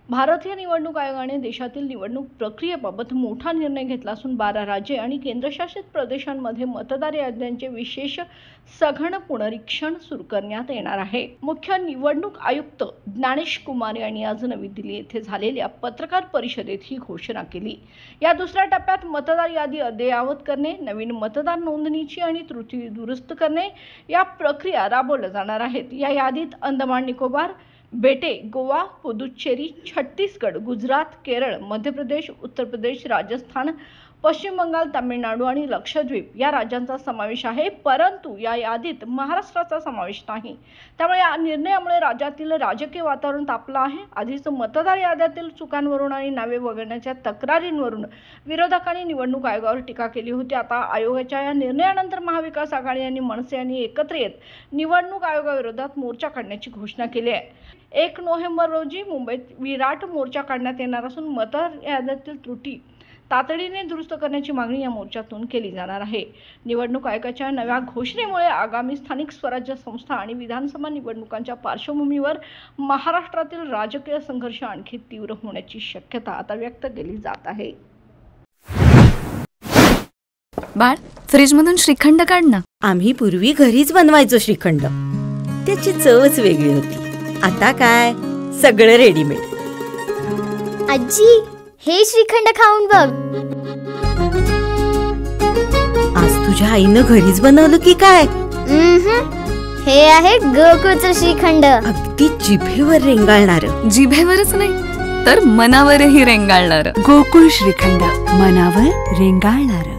भारतीय निवडणूक आयोगाने देशातील निवडणूक प्रक्रियेबाबत मोठा निर्णय घेतला असून 12 राज्ये आणि केंद्रशासित प्रदेशांमध्ये मतदार याद्यांचे विशेष सघन पुनरीक्षण सुरू करण्यात येणार आहे। मुख्य निवडणूक आयुक्त ज्ञानेश कुमार यांनी आज नवी दिल्ली येथे झालेल्या पत्रकार परिषदेत ही घोषणा केली। या दुसऱ्या टप्प्यात मतदार यादी अद्ययावत करणे, नवीन मतदार नोंदणीची आणि त्रुटी दुरुस्त करणे या प्रक्रिया राबवल्या जाणार आहेत। या यादीत अंदमान निकोबार बेटे, गोवा, पुदुच्चेरी, छत्तीसगड, गुजरात, केरळ, मध्य प्रदेश, उत्तर प्रदेश, राजस्थान, पश्चिम बंगाल, तामिळनाडू आणि लक्षद्वीप या राज्यांचा समावेश आहे, परंतु या यादीत महाराष्ट्राचा समावेश नाही। त्यामुळे या निर्णयामुळे राज्यातील राजकीय वातावरण तापलं आहे। आधीच मतदार याद्यातील चुकांवरून आणि नावे वगळण्याच्या तक्रारींवरून विरोधकांनी निवडणूक आयोगावर टीका केली होती। आता आयोगाच्या या निर्णयानंतर महाविकास आघाडी आणि मनसे यांनी एकत्र येत निवडणूक आयोगाविरोधात मोर्चा काढण्याची घोषणा केली आहे। 1 नोव्हेंबर रोजी मुंबईत विराट मोर्चा काढण्यात येणार असून मतदार याद्यातील त्रुटी तातडीने दुरुस्त करण्याची मागणी या मोर्चातून केली जाणार आहे। निवडणूक आयोगाच्या नव्या घोषणेमुळे आगामी स्थानिक स्वराज्य संस्था आणि विधानसभा निवडणुकांच्या पार्श्वभूमीवर महाराष्ट्रातील राजकीय संघर्ष आणखी तीव्र होण्याची शक्यता आता व्यक्त केली जात आहे। बाळ, फ्रीजमधून श्रीखंड काढ ना। आम्ही पूर्वी घरीच बनवायचो श्रीखंड, त्याची चवच वेगळी होती। आता काय सगळं रेडीमेड। आजी, हे श्रीखंड खाऊन बघ। आज तुझ्या आईनं घरीच बनवलं की काय? हे आहे गोकुळचं श्रीखंड। अगदी जिभेवर रेंगाळणार। जिभेवरच नाही तर मनावरही रेंगाळणार। गोकुळ श्रीखंड, मनावर रेंगाळणार।